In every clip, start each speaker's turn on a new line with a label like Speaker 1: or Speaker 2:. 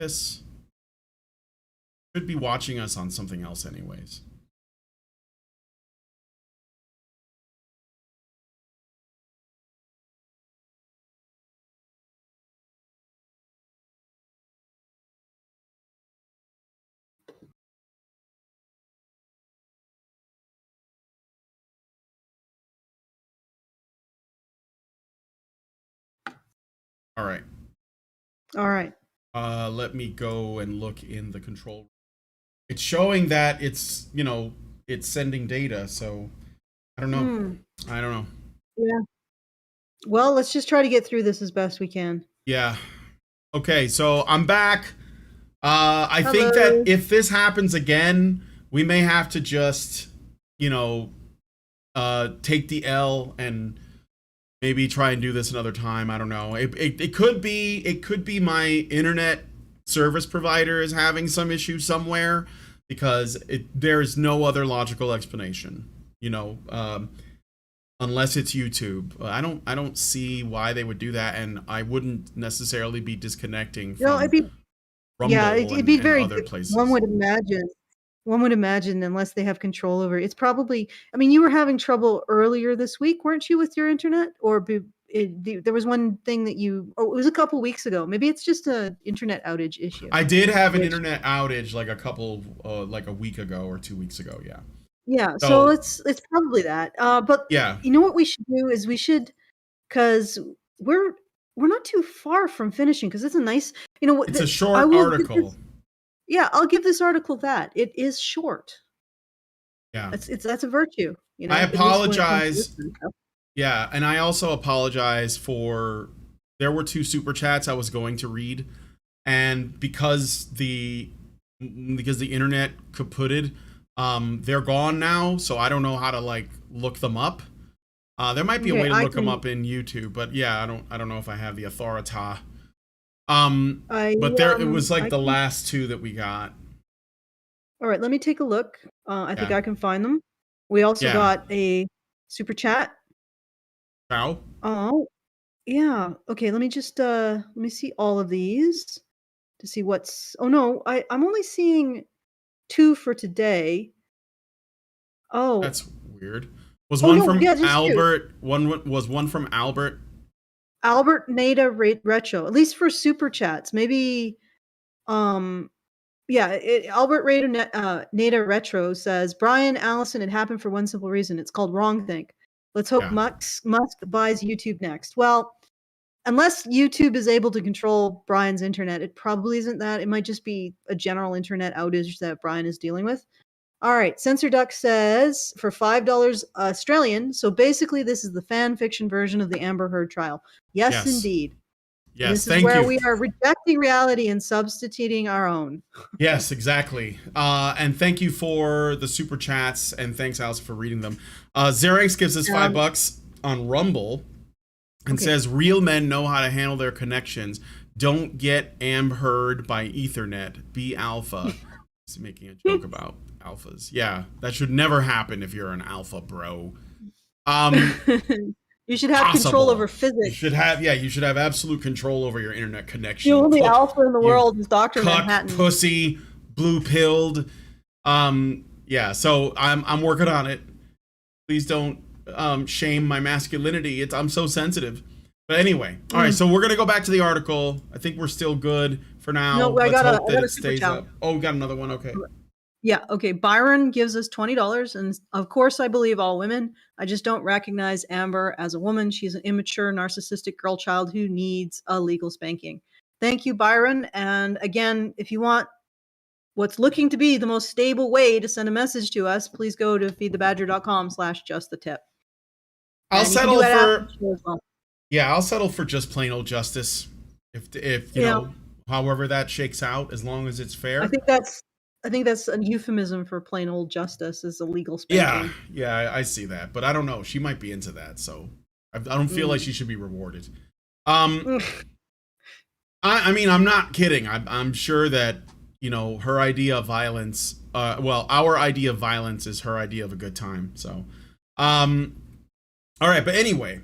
Speaker 1: this. Should be watching us on something else anyways. All right.
Speaker 2: All right.
Speaker 1: Let me go and look in the control. It's showing that it's, you know, it's sending data, so I don't know. I don't know.
Speaker 2: Yeah. Well, let's just try to get through this as best we can.
Speaker 1: Yeah. Okay, so I'm back. I
Speaker 2: Hello.
Speaker 1: think that if this happens again, we may have to just, you know, take the L and maybe try and do this another time. I don't know. It could be my internet service provider is having some issue somewhere, because there is no other logical explanation, you know, unless it's YouTube. I don't see why they would do that, and I wouldn't necessarily be disconnecting from Rumble
Speaker 2: it'd be very
Speaker 1: other places.
Speaker 2: One would imagine, unless they have control over it. It's probably, I mean, you were having trouble earlier this week, weren't you, with your internet? Or there was one thing that it was a couple weeks ago. Maybe it's just a internet outage issue.
Speaker 1: I did have an internet outage like a week ago or 2 weeks ago. Yeah.
Speaker 2: Yeah. So it's probably that. But
Speaker 1: yeah,
Speaker 2: you know what we should do is because we're not too far from finishing, because it's a nice, you know,
Speaker 1: it's a short article.
Speaker 2: I'll give this article that it is short.
Speaker 1: Yeah,
Speaker 2: that's a virtue. You know,
Speaker 1: I apologize. Yeah, and I also apologize for, there were 2 super chats I was going to read, and because the internet kaputted, they're gone now, so I don't know how to like look them up. There might be a way to look them up in YouTube, but yeah, I don't know if I have the authority. But it was like the last 2 that we got.
Speaker 2: All right, let me take a look. I think I can find them. We also got a super chat.
Speaker 1: Ciao.
Speaker 2: Oh, yeah. Okay, let me just let me see all of these to see what's. Oh no, I'm only seeing 2 for today. Oh,
Speaker 1: that's weird. Was one from Albert? 2. One from Albert.
Speaker 2: Albert Nada Retro, at least for super chats. Maybe, Albert Nada Retro says, Brian Allison, it happened for one simple reason. It's called wrongthink. Let's hope Musk buys YouTube next. Well, unless YouTube is able to control Brian's internet, it probably isn't that. It might just be a general internet outage that Brian is dealing with. All right, Censor Duck says for $5 Australian. So basically, this is the fan fiction version of the Amber Heard trial. Yes. Indeed.
Speaker 1: Yes,
Speaker 2: this is where we are rejecting reality and substituting our own.
Speaker 1: Yes, exactly. And thank you for the super chats, and thanks, Alice, for reading them. Xerex gives us $5 on Rumble and says, real men know how to handle their connections. Don't get Heard by Ethernet. Be alpha. He's making a joke about alphas. Yeah, that should never happen if you're an alpha, bro.
Speaker 2: You should have control over physics.
Speaker 1: You should have absolute control over your internet connection.
Speaker 2: The only alpha in the world is Dr. Manhattan.
Speaker 1: Pussy, blue-pilled. So I'm working on it. Please don't shame my masculinity. I'm so sensitive. But anyway, all right, so we're going to go back to the article. I think we're still good for now.
Speaker 2: No,
Speaker 1: Let's hope that it stays up. Oh, we got another one. Okay.
Speaker 2: Yeah, okay. Byron gives us $20, and of course I believe all women. I just don't recognize Amber as a woman. She's an immature, narcissistic girl child who needs a legal spanking. Thank you, Byron. And again, if you want what's looking to be the most stable way to send a message to us, please go to feedthebadger.com/justthetip.
Speaker 1: I'll settle for just plain old justice. If you know, however that shakes out, as long as it's fair.
Speaker 2: I think that's a euphemism for plain old justice, is a legal spanking.
Speaker 1: Yeah, I see that, but I don't know. She might be into that, so I don't feel like she should be rewarded. I mean, I'm not kidding. I'm sure that, you know, her idea of violence, our idea of violence is her idea of a good time. So, all right, but anyway,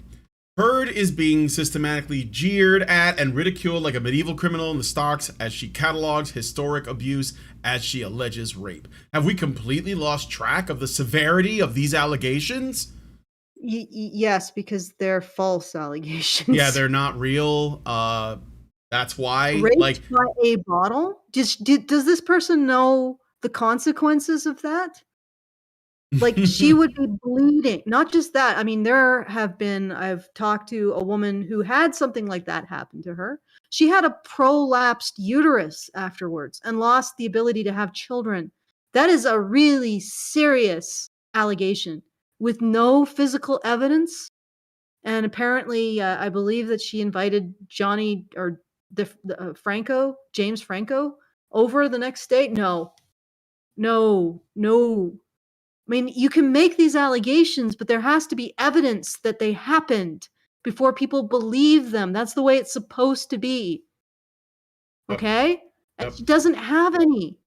Speaker 1: Heard is being systematically jeered at and ridiculed like a medieval criminal in the stocks as she catalogs historic abuse as she alleges rape. Have we completely lost track of the severity of these allegations?
Speaker 2: Yes, because they're false allegations.
Speaker 1: Yeah, they're not real. That's why.
Speaker 2: Raped
Speaker 1: Like,
Speaker 2: by a bottle? Does this person know the consequences of that? Like, she would be bleeding. Not just that. I mean, I've talked to a woman who had something like that happen to her. She had a prolapsed uterus afterwards and lost the ability to have children. That is a really serious allegation with no physical evidence. And apparently, I believe that she invited Johnny or James Franco, over the next day. No, no, no. I mean, you can make these allegations, but there has to be evidence that they happened before people believe them. That's the way it's supposed to be. Okay?
Speaker 1: Yep.
Speaker 2: It doesn't have any.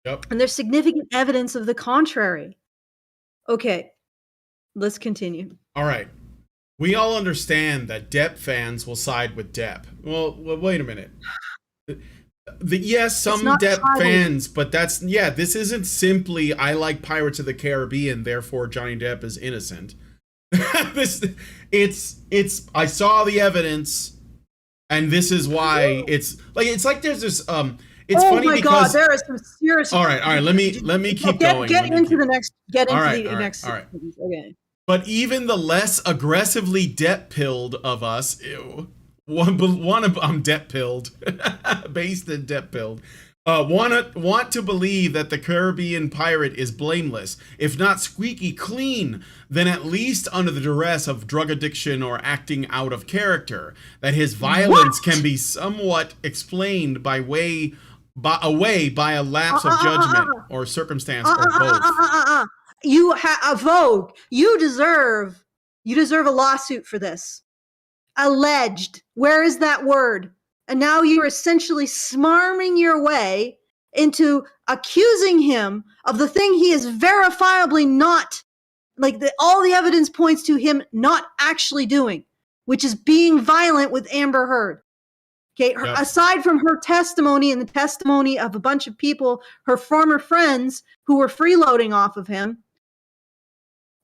Speaker 1: Yep.
Speaker 2: And there's significant evidence of the contrary. Okay, let's continue.
Speaker 1: All right. We all understand that Depp fans will side with Depp. Well, wait a minute. Yes, some Depp fans, but this isn't simply I like Pirates of the Caribbean, therefore Johnny Depp is innocent. I saw the evidence, and this is why it's like there's this it's funny
Speaker 2: my
Speaker 1: because
Speaker 2: God, there is some serious.
Speaker 1: All right, let me keep going.
Speaker 2: Get into the next.
Speaker 1: All right.
Speaker 2: Okay.
Speaker 1: But even the less aggressively Depp-pilled of us, I'm Depp-pilled, based in Depp-pilled, want to believe that the Caribbean pirate is blameless, if not squeaky clean, then at least under the duress of drug addiction or acting out of character, that his violence can be somewhat explained by a lapse of judgment or circumstance or both.
Speaker 2: You have Vogue. You deserve a lawsuit for this. Alleged. Where is that word? And now you're essentially smarming your way into accusing him of the thing he is verifiably not, all the evidence points to him not actually doing, which is being violent with Amber Heard. Okay,
Speaker 1: Yep.
Speaker 2: Aside from her testimony and the testimony of a bunch of people, her former friends who were freeloading off of him,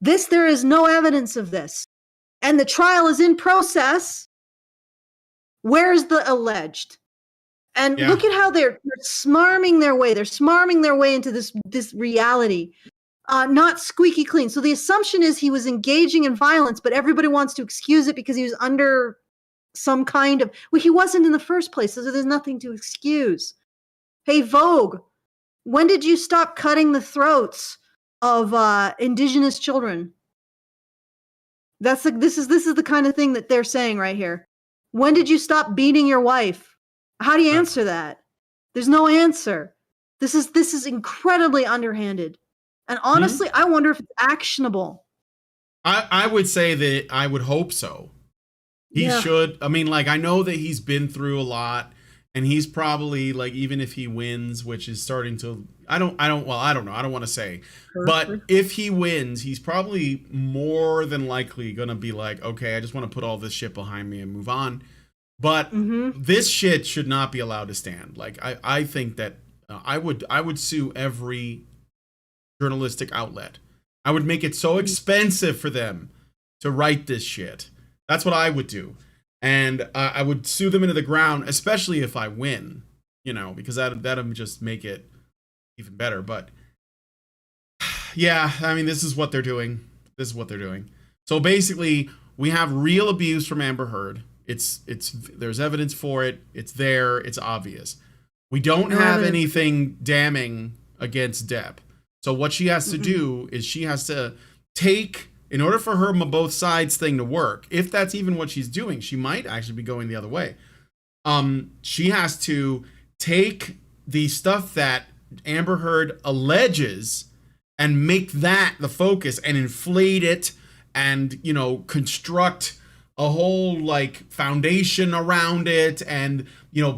Speaker 2: there is no evidence of this. And the trial is in process. Where's the alleged? And look at how they're smarming their way. They're smarming their way into this reality. Not squeaky clean. So the assumption is he was engaging in violence, but everybody wants to excuse it because he was under some kind of... Well, he wasn't in the first place, so there's nothing to excuse. Hey, Vogue, when did you stop cutting the throats of indigenous children? This is the kind of thing that they're saying right here. When did you stop beating your wife? How do you answer that? There's no answer. This is incredibly underhanded. And honestly, I wonder if it's actionable.
Speaker 1: I would say that I would hope so. He should. I mean, I know that he's been through a lot, and he's probably even if he wins, which is starting to, I don't know. I don't want to say, but if he wins, he's probably more than likely going to be okay, I just want to put all this shit behind me and move on. But this shit should not be allowed to stand. I think that I would sue every journalistic outlet. I would make it so expensive for them to write this shit. That's what I would do. And I would sue them into the ground, especially if I win, because that'll just make it even better. But yeah, I mean, this is what they're doing. So basically, we have real abuse from Amber Heard. There's evidence for it. It's there. It's obvious. We don't have anything damning against Depp. So what she has to do is she has to take... In order for her both sides thing to work, if that's even what she's doing, she might actually be going the other way. She has to take the stuff that Amber Heard alleges and make that the focus and inflate it and, construct a whole foundation around it and,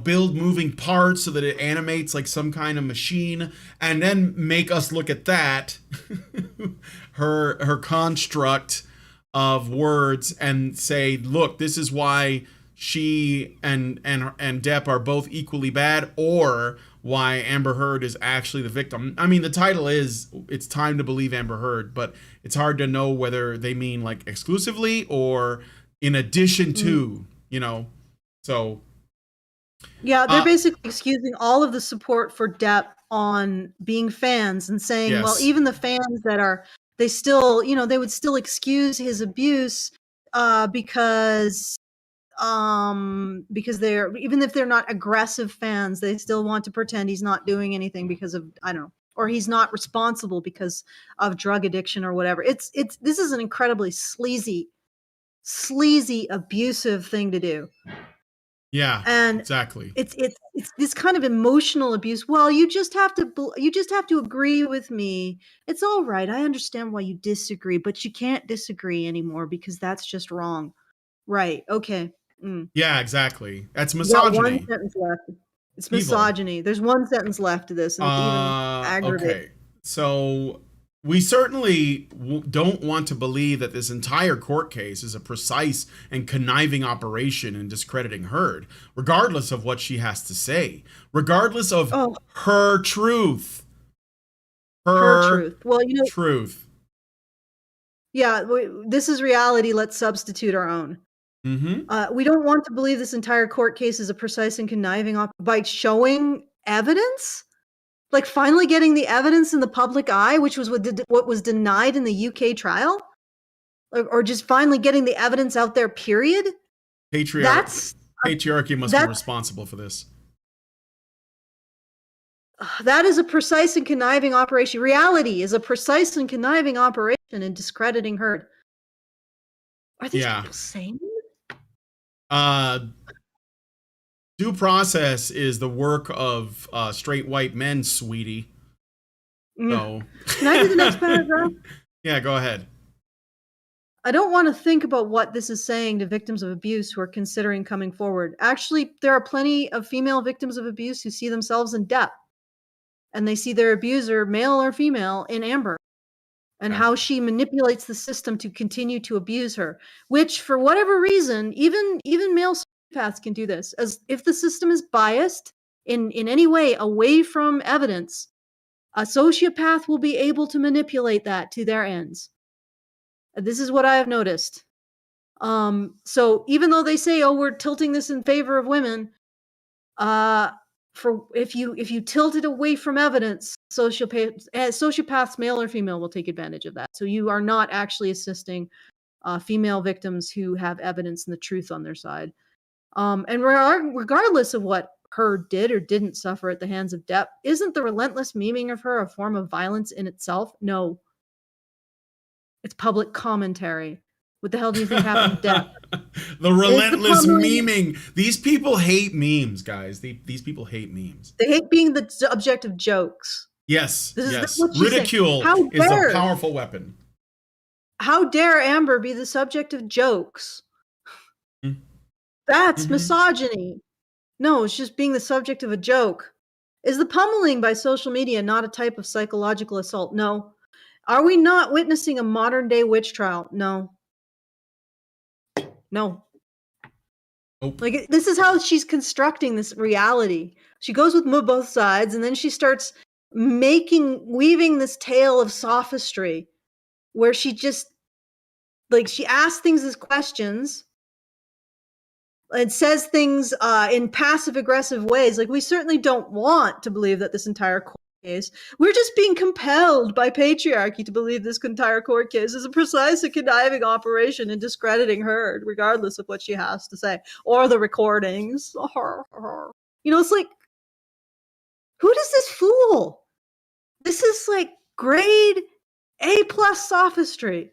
Speaker 1: build moving parts so that it animates like some kind of machine and then make us look at that, her construct of words and say, look, this is why she and Depp are both equally bad, or why Amber Heard is actually the victim. I mean, the title is It's Time to Believe Amber Heard, but it's hard to know whether they mean like exclusively or in addition to, you know. So
Speaker 2: yeah, they're basically excusing all of the support for Depp on being fans and saying,
Speaker 1: yes.
Speaker 2: well, even the fans that are, they still, you know, they would still excuse his abuse because they're, even if they're not aggressive fans, they still want to pretend he's not doing anything because of, I don't know, or he's not responsible because of drug addiction or whatever. This is an incredibly sleazy, abusive thing to do.
Speaker 1: Yeah,
Speaker 2: and
Speaker 1: exactly.
Speaker 2: It's this kind of emotional abuse. Well, you just have to agree with me. It's all right. I understand why you disagree, but you can't disagree anymore because that's just wrong. Right. Okay.
Speaker 1: Yeah, exactly. That's
Speaker 2: You got
Speaker 1: misogyny.
Speaker 2: one sentence left. It's
Speaker 1: Evil.
Speaker 2: misogyny. There's one sentence left to this, and it's even aggravating.
Speaker 1: Okay. So we certainly don't want to believe that this entire court case is a precise and conniving operation in discrediting Heard, regardless of what she has to say, regardless of her truth.
Speaker 2: Her truth. Well, you know,
Speaker 1: truth.
Speaker 2: Yeah, this is reality. Let's substitute our own. We don't want to believe this entire court case is a precise and conniving by showing evidence, like finally getting the evidence in the public eye, which was what was denied in the UK trial, or just finally getting the evidence out there, period.
Speaker 1: Patriarchy must be responsible for this.
Speaker 2: That is a precise and conniving operation. Reality is a precise and conniving operation in discrediting Heard. Are these people sane?
Speaker 1: Due process is the work of straight white men, sweetie. So.
Speaker 2: Can I do the next paragraph?
Speaker 1: Yeah, go ahead.
Speaker 2: I don't want to think about what this is saying to victims of abuse who are considering coming forward. Actually, there are plenty of female victims of abuse who see themselves in Depp, and they see their abuser, male or female, in Amber, and how she manipulates the system to continue to abuse her, which for whatever reason, even male sociopaths can do this. As if the system is biased in any way away from evidence, a sociopath will be able to manipulate that to their ends. This is what I have noticed. So even though they say, oh, we're tilting this in favor of women, if you tilt it away from evidence, sociopaths, male or female, will take advantage of that. So you are not actually assisting female victims who have evidence and the truth on their side. And regardless of what Heard did or didn't suffer at the hands of Depp, isn't the relentless memeing of her a form of violence in itself? No. It's public commentary. What the hell do you think happened to Depp?
Speaker 1: The relentless memeing. These people hate memes, guys. These people hate memes.
Speaker 2: They hate being the object of jokes.
Speaker 1: Yes. Ridicule is a powerful weapon.
Speaker 2: How dare Amber be the subject of jokes? That's misogyny. No, it's just being the subject of a joke. Is the pummeling by social media not a type of psychological assault? No. Are we not witnessing a modern day witch trial? No. Nope. Like, this is how she's constructing this reality. She goes with both sides, and then she starts weaving this tale of sophistry where she just, like, she asks things as questions and says things in passive aggressive ways. Like, we certainly don't want to believe that this entire court case, we're just being compelled by patriarchy to believe this entire court case is a precise and conniving operation in discrediting Heard, regardless of what she has to say, or the recordings. You know, it's like, who does this fool? This is like grade A+ sophistry.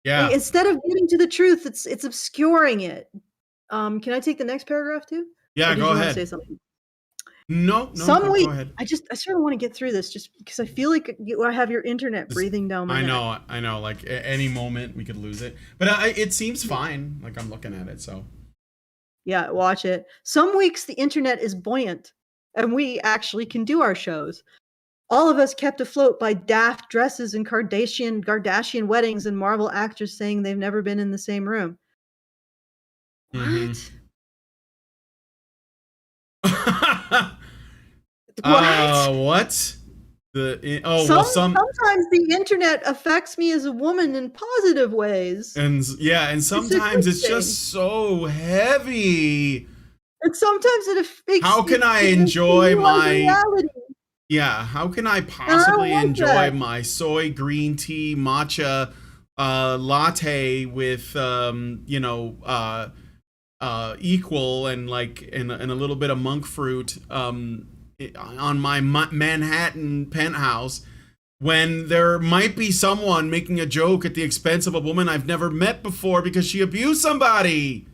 Speaker 1: Yeah.
Speaker 2: Like, instead of getting to the truth, it's obscuring it. Can I take the next paragraph too?
Speaker 1: Yeah, go ahead.
Speaker 2: Say something?
Speaker 1: No,
Speaker 2: Some week,
Speaker 1: go ahead.
Speaker 2: I sort of want to get through this just because I feel like I have your internet breathing down my neck.
Speaker 1: I know. Like, at any moment we could lose it. But it seems fine. Like, I'm looking at it, so.
Speaker 2: Yeah, watch it. Some weeks the internet is buoyant, and we actually can do our shows. All of us kept afloat by daft dresses and Kardashian weddings and Marvel actors saying they've never been in the same room. What?
Speaker 1: What?
Speaker 2: Sometimes the internet affects me as a woman in positive ways.
Speaker 1: And sometimes it's just so heavy.
Speaker 2: And sometimes it affects.
Speaker 1: How can I enjoy my reality? Yeah, how can I possibly enjoy my soy green tea matcha latte with equal and and a little bit of monk fruit on my Manhattan penthouse when there might be someone making a joke at the expense of a woman I've never met before because she abused somebody?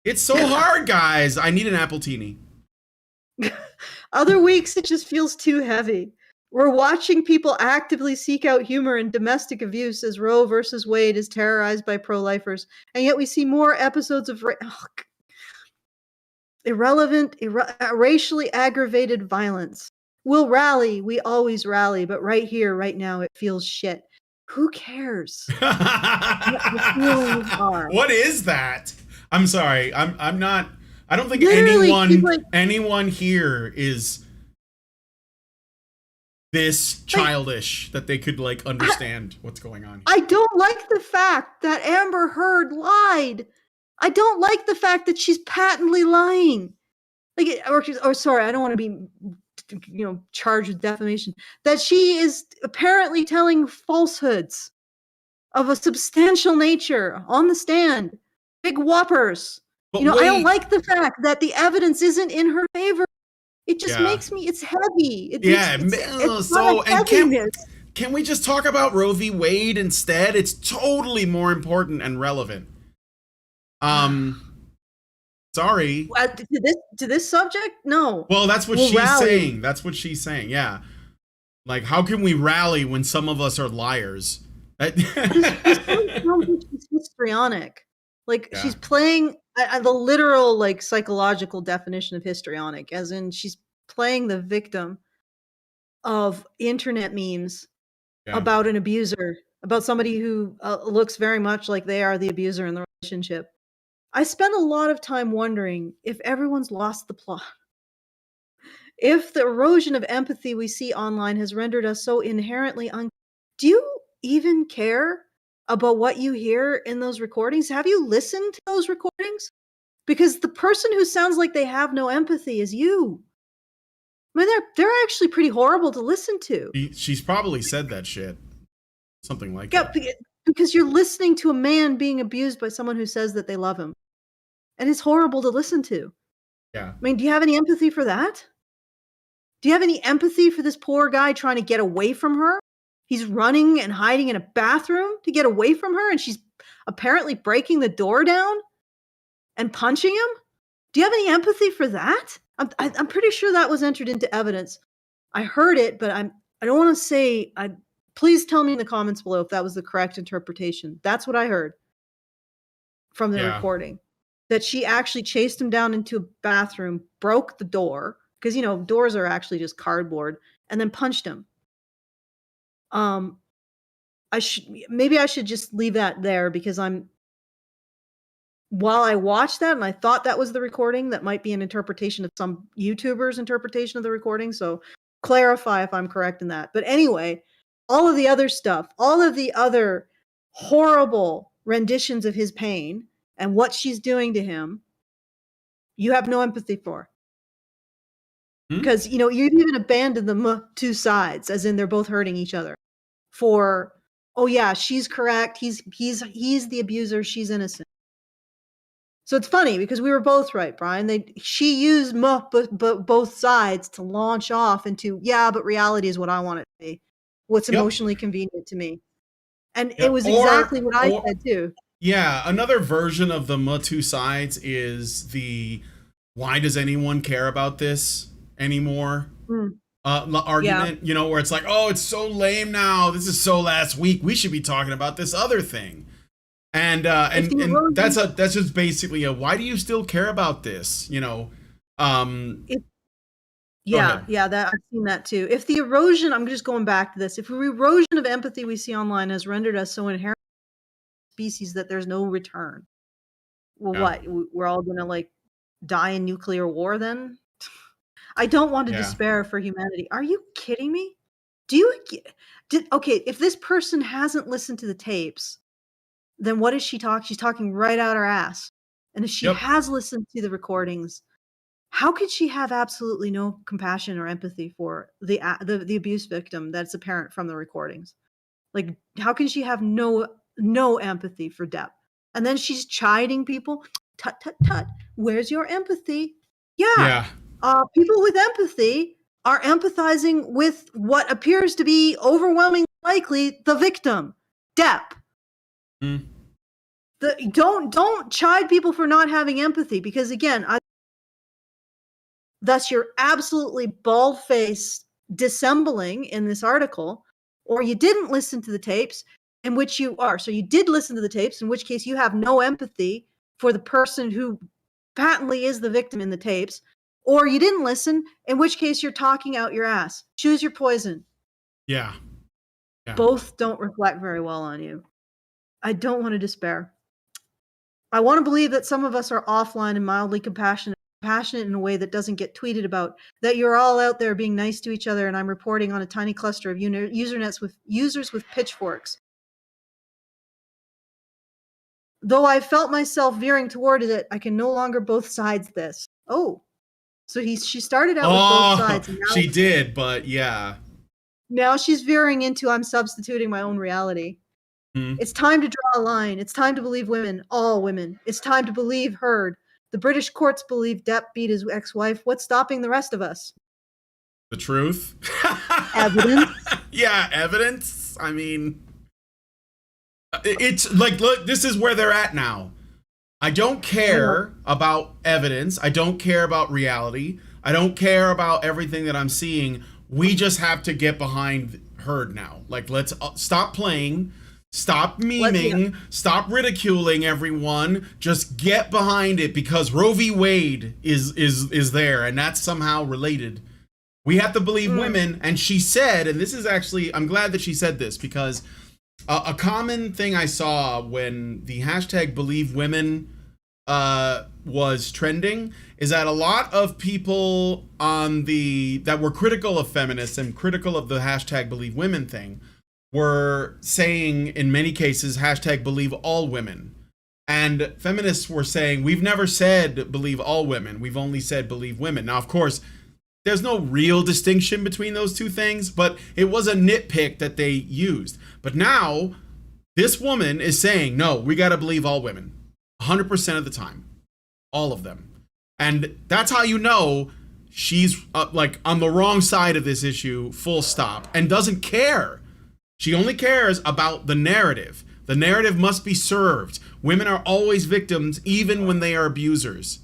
Speaker 1: It's so hard, guys. I need an appletini.
Speaker 2: Other weeks it just feels too heavy. We're watching people actively seek out humor in domestic abuse as Roe versus Wade is terrorized by pro-lifers, and yet we see more episodes of irrelevant, racially aggravated violence. We'll rally, we always rally, but right here, right now, it feels shit. Who cares?
Speaker 1: What is that? I'm sorry. I'm not. I don't think anyone here is this childish that they could understand what's going on here.
Speaker 2: I don't like the fact that Amber Heard lied. I don't like the fact that she's patently lying. Sorry, I don't want to be charged with defamation. That she is apparently telling falsehoods of a substantial nature on the stand. Big whoppers. I don't like the fact that the evidence isn't in her favor. It just makes me, it's heavy.
Speaker 1: Can we just talk about Roe v. Wade instead? It's totally more important and relevant. Sorry.
Speaker 2: To this subject? No.
Speaker 1: Well, that's what she's saying. That's what she's saying. Yeah. How can we rally when some of us are liars?
Speaker 2: She's histrionic. She's playing the literal psychological definition of histrionic, as in she's playing the victim of internet memes about an abuser, about somebody who looks very much like they are the abuser in the relationship. I spend a lot of time wondering if everyone's lost the plot. If the erosion of empathy we see online has rendered us so inherently do you even care about what you hear in those recordings? Have you listened to those recordings? Because the person who sounds like they have no empathy is you. I mean, they're actually pretty horrible to listen to.
Speaker 1: She's probably said that shit. Something like that.
Speaker 2: Because you're listening to a man being abused by someone who says that they love him. And it's horrible to listen to.
Speaker 1: Yeah.
Speaker 2: I mean, do you have any empathy for that? Do you have any empathy for this poor guy trying to get away from her? He's running and hiding in a bathroom to get away from her, and she's apparently breaking the door down and punching him. Do you have any empathy for that? I'm pretty sure that was entered into evidence. I heard it, but I don't want to say. Please tell me in the comments below if that was the correct interpretation. That's what I heard from the recording. That she actually chased him down into a bathroom, broke the door, because doors are actually just cardboard, and then punched him. I should just leave that there, because while I watched that and I thought that was the recording, that might be an interpretation of some YouTuber's interpretation of the recording. So clarify if I'm correct in that. But anyway, all of the other stuff, all of the other horrible renditions of his pain and what she's doing to him, you have no empathy for. Because, you've even abandoned the two sides, as in they're both hurting each other. For, oh yeah, she's correct. He's the abuser. She's innocent. So it's funny because we were both right, Brian. She used both sides to launch off into, but reality is what I want it to be. What's emotionally convenient to me. And it was exactly what I said too.
Speaker 1: Yeah, another version of the two sides is why does anyone care about this anymore? Argument, where it's like, oh, it's so lame now. This is so last week. We should be talking about this other thing. And that's just basically why do you still care about this? Go
Speaker 2: Yeah,
Speaker 1: ahead.
Speaker 2: yeah, that I've seen that too. If the erosion, I'm just going back to this. If the erosion of empathy we see online has rendered us so inherent species that there's no return, well,
Speaker 1: Yeah.
Speaker 2: what? We're all gonna like die in nuclear war then? I don't want to
Speaker 1: Yeah.
Speaker 2: despair for humanity. Are you kidding me? Do you did okay, if this person hasn't listened to the tapes, then what is she talking? She's talking right out her ass. And if she
Speaker 1: Yep.
Speaker 2: has listened to the recordings, how could she have absolutely no compassion or empathy for the abuse victim that's apparent from the recordings? Like, how can she have no empathy for Depp? And then she's chiding people. Tut tut tut. Where's your empathy? Yeah,
Speaker 1: Yeah.
Speaker 2: people with empathy are empathizing with what appears to be overwhelmingly likely the victim, Depp.
Speaker 1: Mm.
Speaker 2: Don't chide people for not having empathy because again, thus you're absolutely bald-faced dissembling in this article, or you didn't listen to the tapes, in which you are. So you did listen to the tapes, in which case you have no empathy for the person who patently is the victim in the tapes, or you didn't listen, in which case you're talking out your ass. Choose your poison.
Speaker 1: Yeah. Yeah.
Speaker 2: Both don't reflect very well on you. I don't want to despair. I want to believe that some of us are offline and mildly passionate in a way that doesn't get tweeted about, that you're all out there being nice to each other and I'm reporting on a tiny cluster of users with pitchforks. Though I felt myself veering toward it, I can no longer both sides this. Oh, so she started out with both
Speaker 1: Oh,
Speaker 2: sides and
Speaker 1: she did, but yeah.
Speaker 2: now she's veering into I'm substituting my own reality.
Speaker 1: Hmm.
Speaker 2: It's time to draw a line. It's time to believe women, all women. It's time to believe Heard. The British courts believe Depp beat his ex-wife. What's stopping the rest of us?
Speaker 1: The truth.
Speaker 2: Evidence.
Speaker 1: Yeah, evidence. I mean, it's like, look, this is where they're at now. I don't care about evidence. I don't care about reality. I don't care about everything that I'm seeing. We just have to get behind Heard now. Like, let's stop playing. Stop memeing. Stop ridiculing everyone. Just get behind it because Roe v. Wade is there, and that's somehow related. We have to believe women. And she said, and this is actually, I'm glad that she said this because a common thing I saw when the hashtag believe women was trending is that a lot of people that were critical of feminists and critical of the hashtag believe women thing were saying in many cases hashtag believe all women, and feminists were saying we've never said believe all women, we've only said believe women. Now of course there's no real distinction between those two things, but it was a nitpick that they used. But now this woman is saying no, we got to believe all women 100% of the time, all of them. And that's how you know she's like on the wrong side of this issue, full stop, and doesn't care. She only cares about the narrative. The narrative must be served. Women are always victims, even when they are abusers.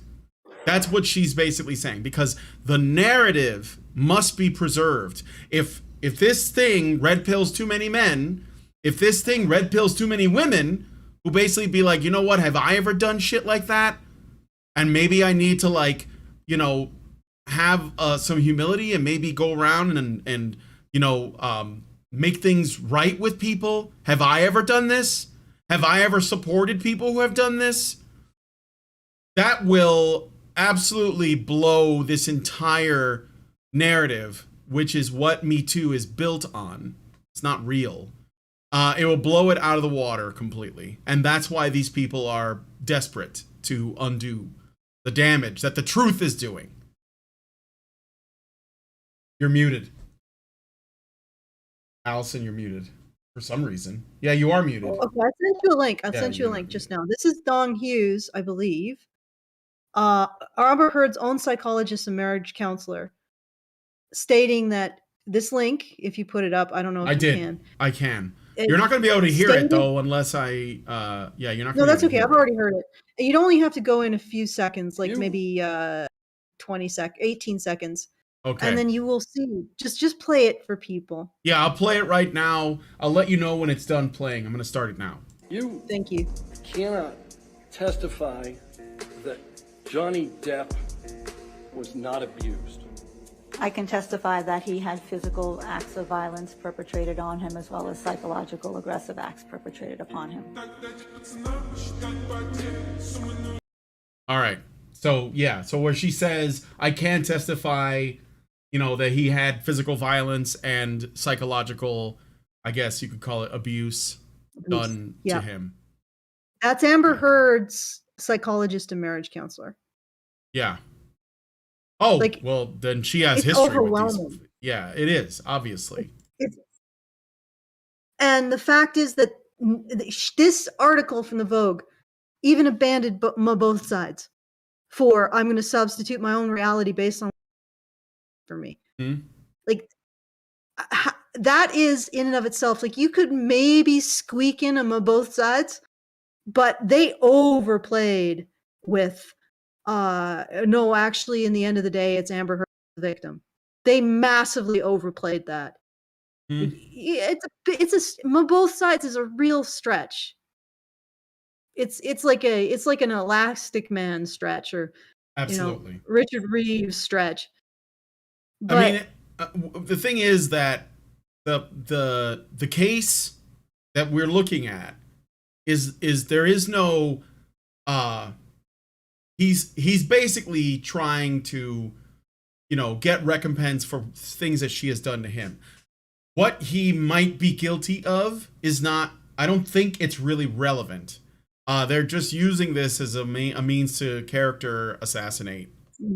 Speaker 1: That's what she's basically saying, because the narrative must be preserved. If this thing red pills too many men, if this thing red pills too many women, who basically be like, you know what, have I ever done shit like that? And maybe I need to, like, you know, have some humility and maybe go around and you know, make things right with people. Have I ever done this? Have I ever supported people who have done this? That will absolutely blow this entire narrative, which is what Me Too is built on. It's not real. It will blow it out of the water completely. And that's why these people are desperate to undo the damage that the truth is doing. You're muted. Allison, you're muted. For some reason. Yeah, you are muted.
Speaker 2: Okay, I sent you a link. I
Speaker 1: Yeah,
Speaker 2: sent you a
Speaker 1: you're
Speaker 2: link
Speaker 1: muted.
Speaker 2: just now. This is Dong Hughes, I believe. Amber Heard's own psychologist and marriage counselor, stating that this link, if you put it up, I don't know if you can.
Speaker 1: I can. You're not going to be able to hear it though, unless I. Yeah, you're not.
Speaker 2: No, that's okay. I've already heard it. You'd only have to go in a few seconds, like maybe 18 seconds.
Speaker 1: Okay.
Speaker 2: And then you will see. Just play it for people.
Speaker 1: Yeah, I'll play it right now. I'll let you know when it's done playing. I'm going to start it now.
Speaker 2: Thank you.
Speaker 3: Cannot testify that Johnny Depp was not abused. I can testify that he had physical acts of violence perpetrated on him, as well as psychological aggressive acts perpetrated upon him.
Speaker 1: All right. So, yeah. So where she says, I can testify, that he had physical violence and psychological, I guess you could call it abuse done to him.
Speaker 2: That's Amber Heard's psychologist and marriage counselor.
Speaker 1: Yeah. Oh, well, then she has history with these. Yeah, it is, obviously.
Speaker 2: And the fact is that this article from the Vogue even abandoned both sides for, I'm going to substitute my own reality based on for me.
Speaker 1: Mm-hmm.
Speaker 2: Like, that is in and of itself, like, you could maybe squeak in them on both sides, but they overplayed with, no, actually, in the end of the day, it's Amber Heard the victim. They massively overplayed that. It's both sides is a real stretch. It's like an Elastic Man stretch, or
Speaker 1: absolutely
Speaker 2: Richard Reeves stretch.
Speaker 1: But, I mean, the thing is that the case that we're looking at is there is no he's basically trying to get recompense for things that she has done to him. What he might be guilty of is not, I don't think it's really relevant. They're just using this as a means to character assassinate,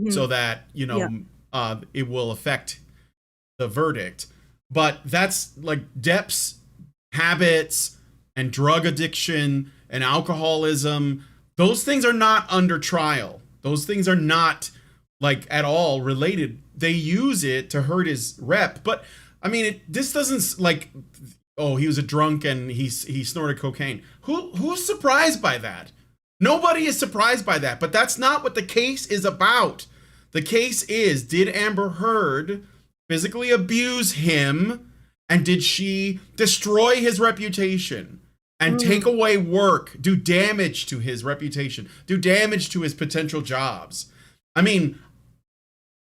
Speaker 1: so that it will affect the verdict. But that's like Depp's habits and drug addiction and alcoholism. Those things are not under trial. Those things are not like at all related. They use it to hurt his rep. But I mean, this doesn't like, oh, he was a drunk and he snorted cocaine. Who's surprised by that? Nobody is surprised by that. But that's not what the case is about. The case is, did Amber Heard physically abuse him, and did she destroy his reputation and take away work, do damage to his reputation, do damage to his potential jobs? I mean,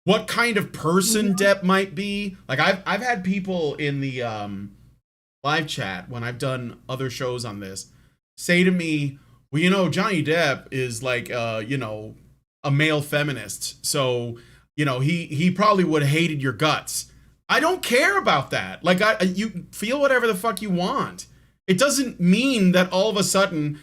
Speaker 1: what kind of person Depp might be? Like, I've had people in the live chat when I've done other shows on this say to me, well, Johnny Depp is like a male feminist, so he probably would have hated your guts. I don't care about that. Like, you feel whatever the fuck you want. It doesn't mean that all of a sudden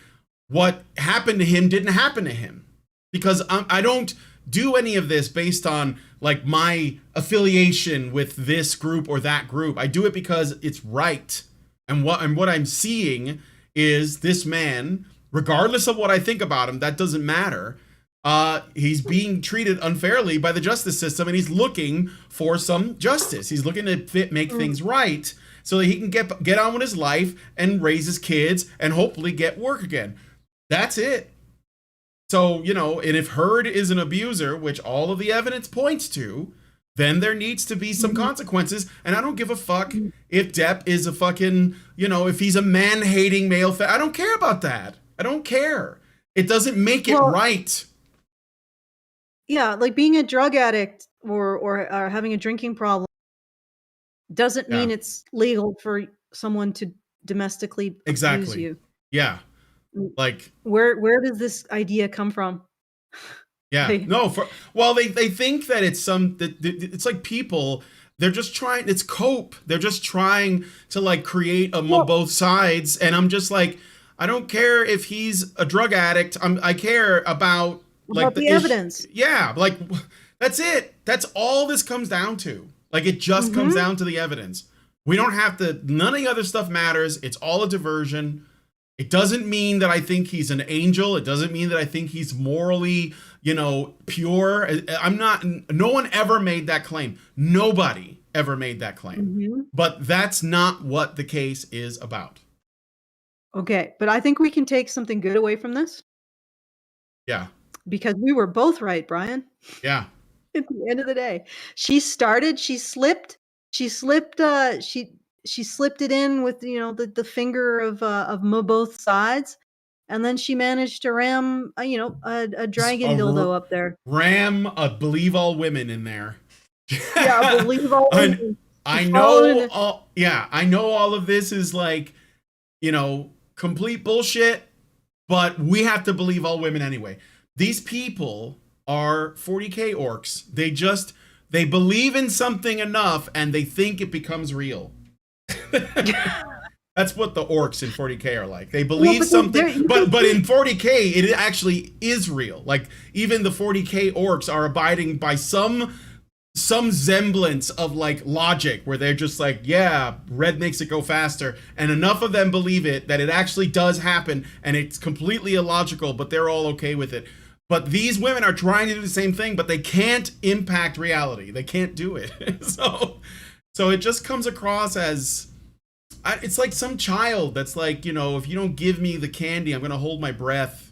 Speaker 1: what happened to him didn't happen to him, because I don't do any of this based on like my affiliation with this group or that group. I do it because it's right, and what I'm seeing is this man, regardless of what I think about him, that doesn't matter. He's being treated unfairly by the justice system, and he's looking for some justice. He's looking to make things right so that he can get on with his life and raise his kids and hopefully get work again. That's it. So, and if Heard is an abuser, which all of the evidence points to, then there needs to be some consequences. And I don't give a fuck if Depp is a fucking, if he's a man-hating male. I don't care about that. I don't care. It doesn't make it right.
Speaker 2: Yeah, like being a drug addict or having a drinking problem doesn't mean it's legal for someone to domestically abuse you.
Speaker 1: Yeah. Like,
Speaker 2: where does this idea come from?
Speaker 1: Yeah. They think that it's it's like people, they're just trying, it's cope. They're just trying to like create both sides. And I'm just like, I don't care if he's a drug addict. I care about like
Speaker 2: the evidence.
Speaker 1: Yeah. Like, that's it. That's all this comes down to. Like, it just comes down to the evidence. We don't have to, none of the other stuff matters. It's all a diversion. It doesn't mean that I think he's an angel. It doesn't mean that I think he's morally, pure. No one ever made that claim. Nobody ever made that claim. But that's not what the case is about.
Speaker 2: Okay, but I think we can take something good away from this.
Speaker 1: Yeah.
Speaker 2: Because we were both right, Brian.
Speaker 1: Yeah.
Speaker 2: At the end of the day, she slipped it in with the finger of both sides, and then she managed to ram a dragon dildo up there.
Speaker 1: Ram a believe all women in there.
Speaker 2: Yeah, believe all women.
Speaker 1: I
Speaker 2: Followed
Speaker 1: know
Speaker 2: in-
Speaker 1: all, yeah, I know all of this is like, complete bullshit, but we have to believe all women anyway. These people are 40K orcs. They believe in something enough and they think it becomes real. That's what the orcs in 40K are like. They believe
Speaker 2: but
Speaker 1: something, but in 40K it actually is real. Like even the 40K orcs are abiding by some semblance of like logic where they're just like, yeah, red makes it go faster, and enough of them believe it that it actually does happen, and it's completely illogical, but they're all okay with it. But these women are trying to do the same thing, but they can't impact reality. They can't do it. So it just comes across as it's like some child that's like, if you don't give me the candy, I'm gonna hold my breath.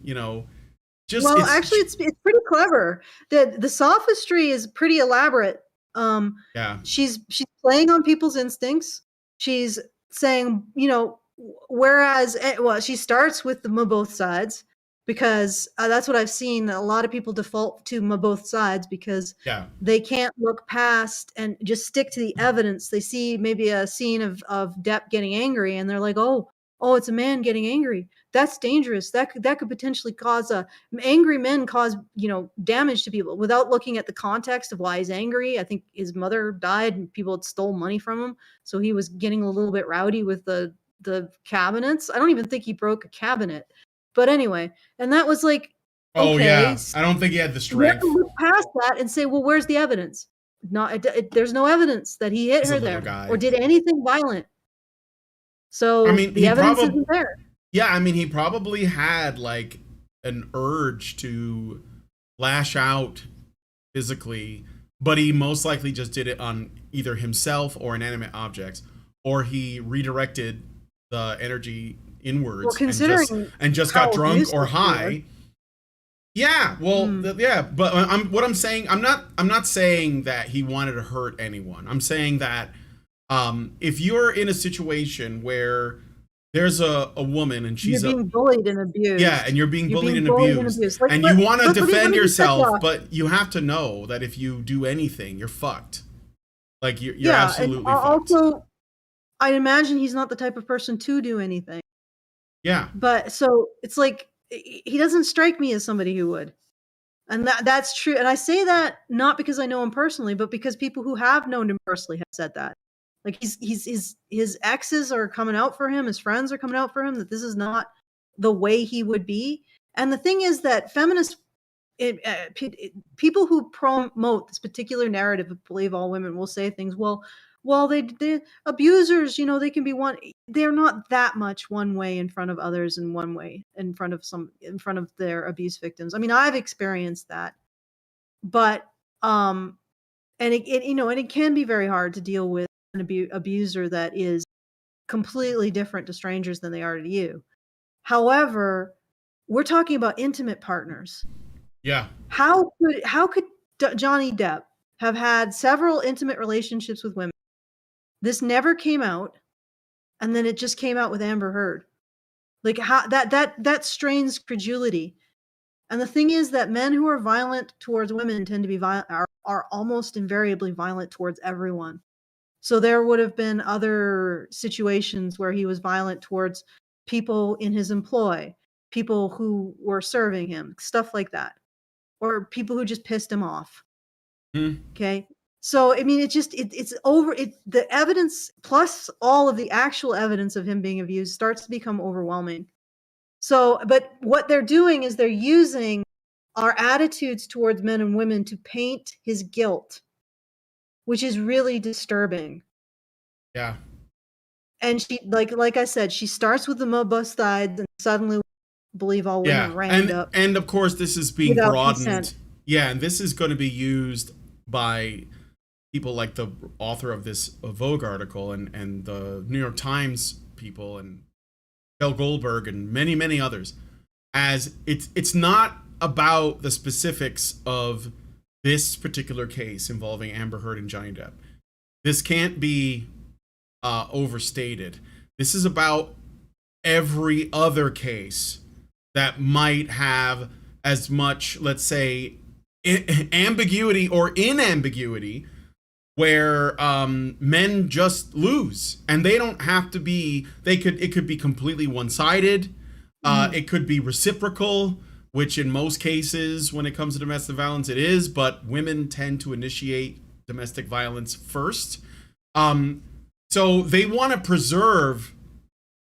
Speaker 2: Actually, it's pretty clever. The sophistry is pretty elaborate.
Speaker 1: Yeah.
Speaker 2: She's playing on people's instincts. She's saying, whereas she starts with the both sides, because that's what I've seen. A lot of people default to both sides because they can't look past and just stick to the evidence. They see maybe a scene of Depp getting angry, and they're like, oh, it's a man getting angry. That's dangerous. That could potentially cause angry men cause, damage to people without looking at the context of why he's angry. I think his mother died and people had stole money from him. So he was getting a little bit rowdy with the cabinets. I don't even think he broke a cabinet. But anyway, and that was like,
Speaker 1: oh
Speaker 2: okay,
Speaker 1: yeah, I don't think he had the strength.
Speaker 2: You have to look past that and say, well, where's the evidence? There's no evidence that he hit her there or did anything violent. So the evidence isn't there.
Speaker 1: Yeah, I mean, he probably had like an urge to lash out physically, but he most likely just did it on either himself or inanimate objects, or he redirected the energy inwards and just got drunk or high. Yeah, well, but what I'm saying, I'm not saying that he wanted to hurt anyone. I'm saying that if you're in a situation where there's a woman and she's
Speaker 2: being bullied and abused.
Speaker 1: Yeah, and you're being bullied and abused. Like, and you want to defend yourself, but you have to know that if you do anything, you're fucked. Like you're absolutely fucked.
Speaker 2: Also, I imagine he's not the type of person to do anything.
Speaker 1: Yeah.
Speaker 2: But so it's like he doesn't strike me as somebody who would. And that's true. And I say that not because I know him personally, but because people who have known him personally have said that. Like his exes are coming out for him, his friends are coming out for him, that this is not the way he would be. And the thing is that feminists, people who promote this particular narrative of believe all women will say things, well, they abusers, they can be one. They're not that much one way in front of others and one way in front of their abuse victims. I mean, I've experienced that, but and it can be very hard to deal with an abuser that is completely different to strangers than they are to you. However, we're talking about intimate partners.
Speaker 1: Yeah.
Speaker 2: How could Johnny Depp have had several intimate relationships with women? This never came out, and then it just came out with Amber Heard. Like how that strains credulity. And the thing is that men who are violent towards women tend to be are almost invariably violent towards everyone. So there would have been other situations where he was violent towards people in his employ, people who were serving him, stuff like that, or people who just pissed him off. Okay. So, I mean, it's over. The evidence plus all of the actual evidence of him being abused starts to become overwhelming. So, but what they're doing is they're using our attitudes towards men and women to paint his guilt, which is really disturbing.
Speaker 1: Yeah.
Speaker 2: And she, like I said, she starts with the both sides and suddenly believe all women round up.
Speaker 1: And of course, this is being broadened. Consent. Yeah, and this is going to be used by people like the author of this Vogue article and the New York Times people and Bill Goldberg and many, many others, as it's not about the specifics of this particular case involving Amber Heard and Johnny Depp. This can't be overstated. This is about every other case that might have as much, let's say, ambiguity or inambiguity where men just lose, and they don't have to be. It could be completely one-sided. It could be reciprocal, which in most cases, when it comes to domestic violence, it is. But women tend to initiate domestic violence first. So they want to preserve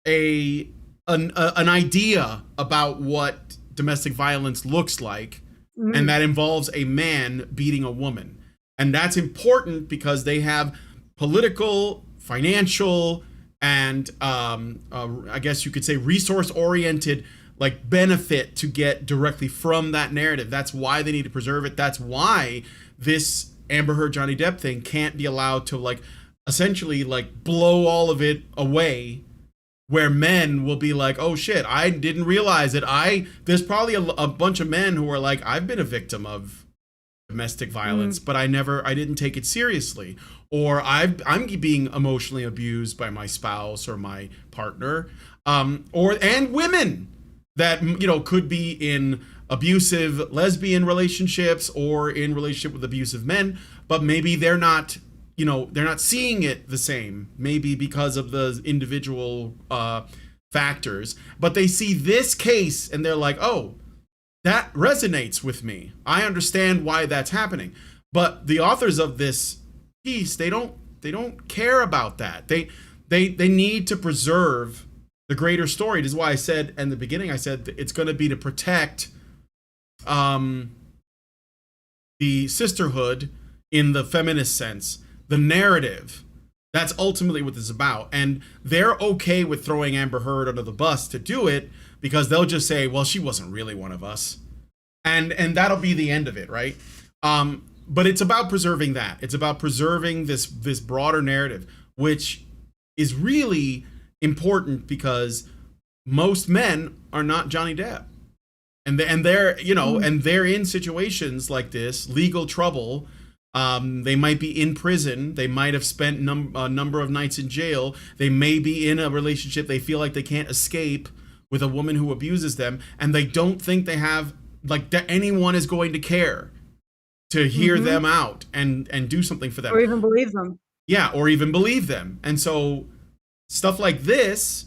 Speaker 1: an idea about what domestic violence looks like, and that involves a man beating a woman. And that's important because they have political, financial, and I guess you could say resource-oriented like benefit to get directly from that narrative. That's why they need to preserve it. That's why this Amber Heard Johnny Depp thing can't be allowed to like essentially like blow all of it away, where men will be like, oh shit, I didn't realize it. There's probably a bunch of men who are like, I've been a victim of domestic violence, but I didn't take it seriously, or I'm being emotionally abused by my spouse or my partner, and women that could be in abusive lesbian relationships or in relationship with abusive men, but maybe they're not seeing it the same, maybe because of the individual factors, but they see this case and they're like, oh, that resonates with me. I understand why that's happening. But the authors of this piece, they don't care about that. They need to preserve the greater story. This is why I said in the beginning, I said it's going to be to protect the sisterhood in the feminist sense, the narrative. That's ultimately what this is about. And they're okay with throwing Amber Heard under the bus to do it, because they'll just say, well, she wasn't really one of us. And that'll be the end of it, right? But it's about preserving that. It's about preserving this broader narrative, which is really important because most men are not Johnny Depp. And they're in situations like this, legal trouble. They might be in prison. They might have spent a number of nights in jail. They may be in a relationship they feel like they can't escape with a woman who abuses them, and they don't think they have that anyone is going to care to hear them out and do something for them,
Speaker 2: or even believe them.
Speaker 1: Yeah, or even believe them. And so stuff like this,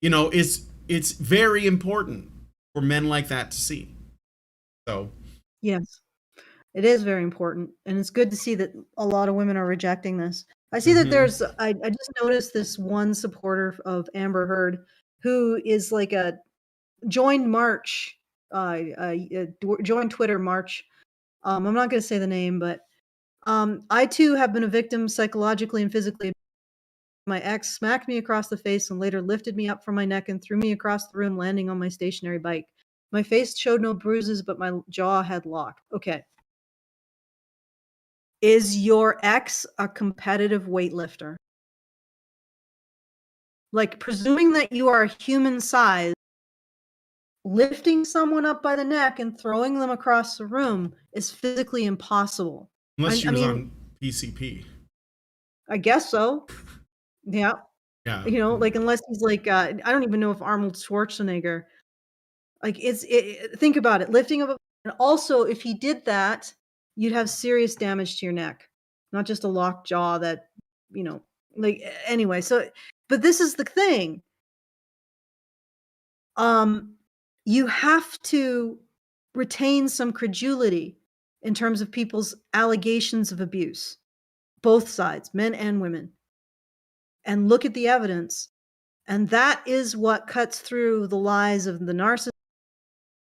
Speaker 1: it's very important for men like that to see. So
Speaker 2: yes, it is very important, and it's good to see that a lot of women are rejecting this. I see that there's I just noticed this one supporter of Amber Heard who is like a joined March, joined Twitter March. I'm not going to say the name, but I too have been a victim psychologically and physically. My ex smacked me across the face and later lifted me up from my neck and threw me across the room, landing on my stationary bike. My face showed no bruises, but my jaw had locked. Okay. Is your ex a competitive weightlifter? Like, presuming that you are human size, lifting someone up by the neck and throwing them across the room is physically impossible.
Speaker 1: Unless she was on PCP.
Speaker 2: I guess so. Yeah.
Speaker 1: Yeah.
Speaker 2: Like, unless he's like, I don't even know if Arnold Schwarzenegger, like, think about it, lifting up, and also if he did that, you'd have serious damage to your neck, not just a locked jaw that, anyway. So, but this is the thing. You have to retain some credulity in terms of people's allegations of abuse, both sides, men and women, and look at the evidence. And that is what cuts through the lies of the narcissists,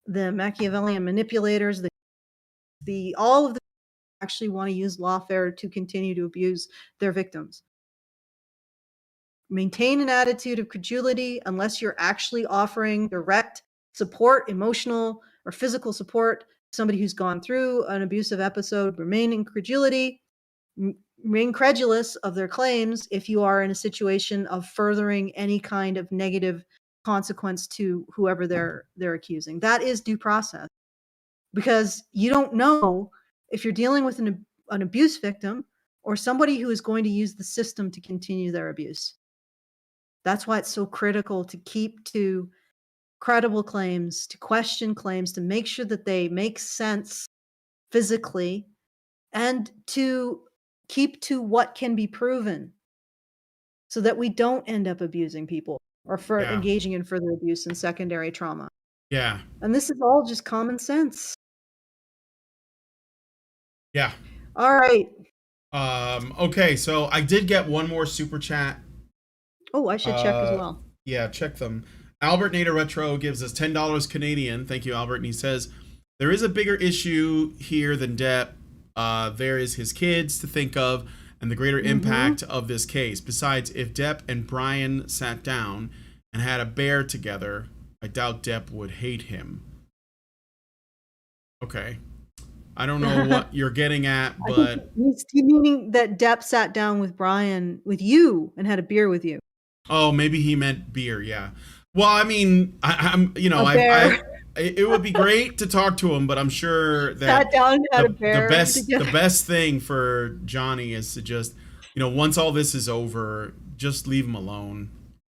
Speaker 2: the Machiavellian manipulators, all of the actually want to use lawfare to continue to abuse their victims. Maintain an attitude of credulity unless you're actually offering direct support, emotional or physical support, somebody who's gone through an abusive episode. Remain in credulity, remain credulous of their claims if you are in a situation of furthering any kind of negative consequence to whoever they're accusing. That is due process, because you don't know if you're dealing with an abuse victim or somebody who is going to use the system to continue their abuse. That's why it's so critical to keep to credible claims, to question claims, to make sure that they make sense physically, and to keep to what can be proven so that we don't end up abusing people or for engaging in further abuse and secondary trauma.
Speaker 1: Yeah.
Speaker 2: And this is all just common sense.
Speaker 1: Yeah.
Speaker 2: All right.
Speaker 1: Okay, so I did get one more super chat.
Speaker 2: Oh, I should check as well.
Speaker 1: Yeah, check them. Albert Nader Retro gives us $10 Canadian. Thank you, Albert. And he says, there is a bigger issue here than Depp. There is his kids to think of and the greater impact of this case. Besides, if Depp and Brian sat down and had a bear together, I doubt Depp would hate him. Okay. I don't know what you're getting at, but...
Speaker 2: He's meaning that Depp sat down with Brian, with you, and had a beer with you.
Speaker 1: Oh, maybe he meant beer, yeah. Well, I mean, I'm, you know, it would be great to talk to him, but I'm sure that
Speaker 2: sat down and had a beer
Speaker 1: the best thing for Johnny is to just, you know, once all this is over, just leave him alone.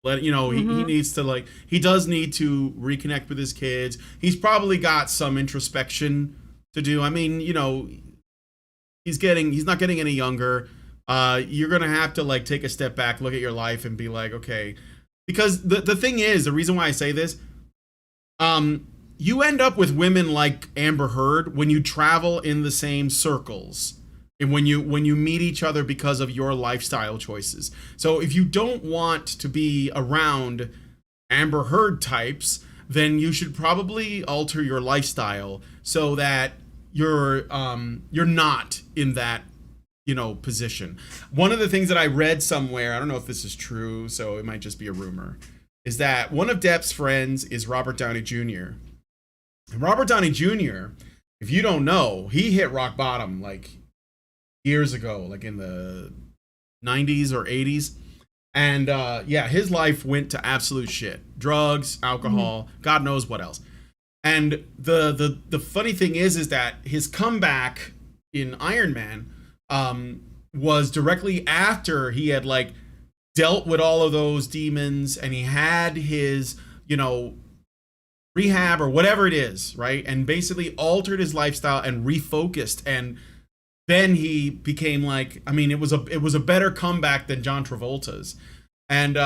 Speaker 1: Let, you know, he needs to, like, he does need to reconnect with his kids. He's probably got some introspection to do. I mean, you know, he's not getting any younger. You're gonna have to, like, take a step back, look at your life, and be like, okay, because the thing is, the reason why I say this, you end up with women like Amber Heard when you travel in the same circles and when you meet each other because of your lifestyle choices. So if you don't want to be around Amber Heard types, then you should probably alter your lifestyle so that you're not in that, you know, position. One of the things that I read somewhere, I don't know if this is true, so it might just be a rumor, is that one of Depp's friends is Robert Downey Jr. And Robert Downey Jr., if you don't know, he hit rock bottom like years ago, like in the 90s or 80s. And yeah, his life went to absolute shit. Drugs, alcohol, God knows what else. And the funny thing is that his comeback in Iron Man was directly after he had, like, dealt with all of those demons and he had his, you know, rehab or whatever it is, right? And basically altered his lifestyle and refocused. And then he became, like, I mean, it was a better comeback than John Travolta's. And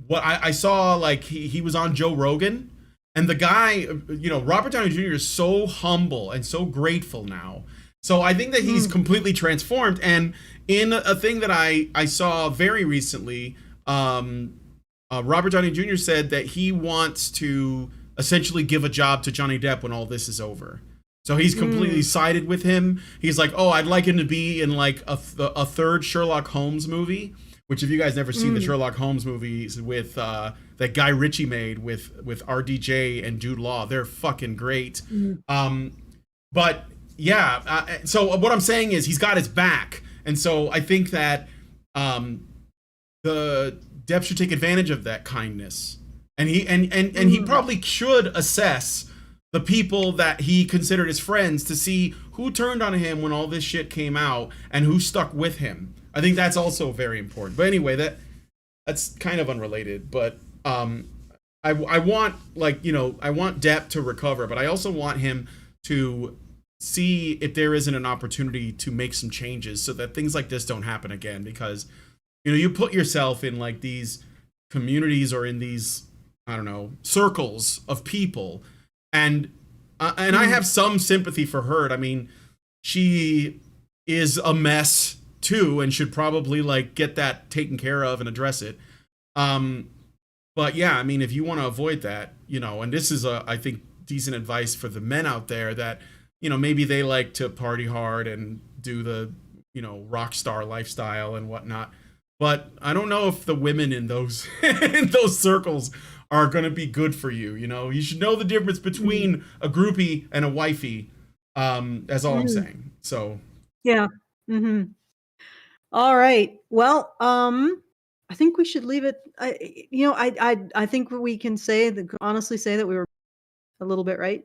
Speaker 1: what I saw, like, he was on Joe Rogan, and the guy, you know, Robert Downey Jr. is so humble and so grateful now. So I think that he's completely transformed. And in a thing that I saw very recently, Robert Downey Jr. said that he wants to essentially give a job to Johnny Depp when all this is over. So he's completely sided with him. He's like, oh, I'd like him to be in, like, a third Sherlock Holmes movie, which, if you guys never seen the Sherlock Holmes movies with that Guy Ritchie made with RDJ and Jude Law, they're fucking great. But yeah, so what I'm saying is he's got his back, and so I think that the Depp should take advantage of that kindness, and he probably should assess the people that he considered his friends to see who turned on him when all this shit came out and who stuck with him. I think that's also very important. But anyway, that's kind of unrelated. But I want, like, you know, I want Depp to recover, but I also want him to see if there isn't an opportunity to make some changes so that things like this don't happen again. Because, you know, you put yourself in, like, these communities or in these, I don't know, circles of people, and I have some sympathy for her. I mean, she is a mess too, and should probably, like, get that taken care of and address it. But yeah, I mean, if you want to avoid that, you know, and this is I think decent advice for the men out there that, you know, maybe they like to party hard and do the, you know, rock star lifestyle and whatnot. But I don't know if the women in those in those circles are going to be good for you. You know, you should know the difference between a groupie and a wifey. That's all I'm saying. So
Speaker 2: yeah. All right. Well, I think we should leave it. I think we can honestly say that we were a little bit right.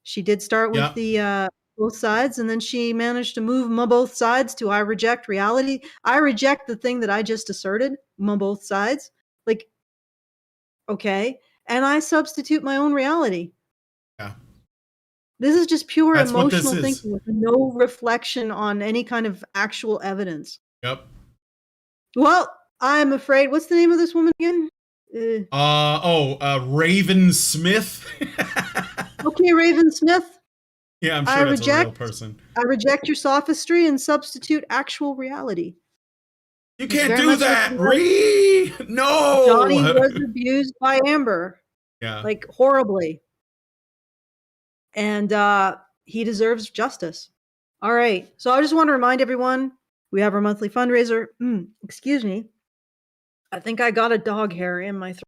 Speaker 2: She did start with the both sides, and then she managed to move them on both sides to I reject reality. I reject the thing that I just asserted on both sides. Like, okay. And I substitute my own reality.
Speaker 1: Yeah.
Speaker 2: This is just pure
Speaker 1: That's what this
Speaker 2: emotional
Speaker 1: is.
Speaker 2: thinking with no reflection on any kind of actual evidence.
Speaker 1: Yep.
Speaker 2: Well, I'm afraid. What's the name of this woman again?
Speaker 1: Raven Smith.
Speaker 2: Okay, Raven Smith.
Speaker 1: Yeah, I'm sure that's a real person.
Speaker 2: I reject your sophistry and substitute actual reality.
Speaker 1: You can't do that, Ree! No!
Speaker 2: Johnny was abused by Amber.
Speaker 1: Yeah.
Speaker 2: Like, horribly. And he deserves justice. All right. So I just want to remind everyone, we have our monthly fundraiser. Excuse me. I think I got a dog hair in my throat.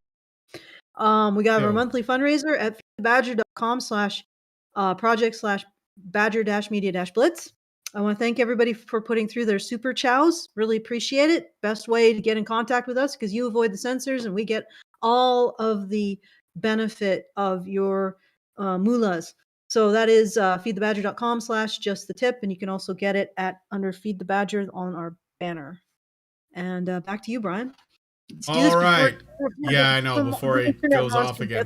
Speaker 2: We got our monthly fundraiser at feedthebadger.com/project/badger-media-blitz. I want to thank everybody for putting through their super chows. Really appreciate it. Best way to get in contact with us, because you avoid the censors and we get all of the benefit of your moolahs. So that is feedthebadger.com/justthetip, and you can also get it at under Feed the Badger on our banner. And back to you, Brian.
Speaker 1: All right. Yeah, I know, before he goes off again.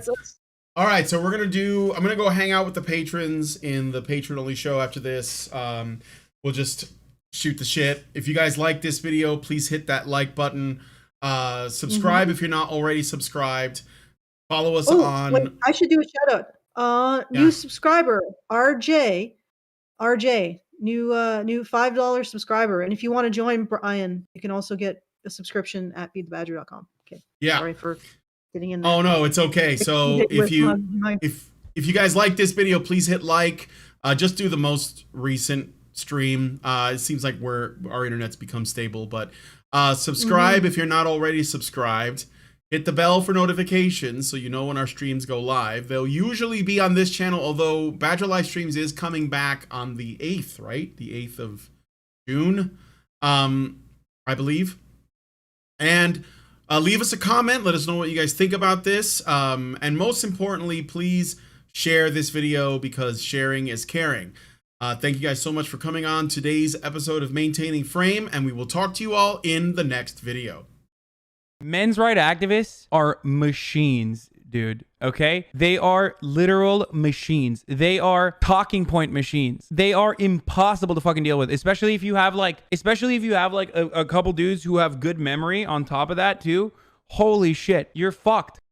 Speaker 1: All right, so I'm going to go hang out with the patrons in the patron-only show after this. We'll just shoot the shit. If you guys like this video, please hit that like button. Subscribe if you're not already subscribed. Follow us on...
Speaker 2: Wait, I should do a shout-out. New subscriber, RJ, new $5 subscriber. And if you want to join Brian, you can also get a subscription at feedthebadger.com. Okay.
Speaker 1: Yeah.
Speaker 2: Sorry for getting in there.
Speaker 1: Oh no, it's okay. So if you guys like this video, please hit like. Just do the most recent stream. It seems like our internet's become stable, but subscribe if you're not already subscribed. Hit the bell for notifications so you know when our streams go live. They'll usually be on this channel, although Badger Live Streams is coming back on the 8th, right? The 8th of June, I believe. And leave us a comment. Let us know what you guys think about this. And most importantly, please share this video, because sharing is caring. Thank you guys so much for coming on today's episode of Maintaining Frame, and we will talk to you all in the next video.
Speaker 4: Men's rights activists are machines, dude. Okay? They are literal machines. They are talking point machines. They are impossible to fucking deal with, especially if you have like a couple dudes who have good memory on top of that too. Holy shit, you're fucked.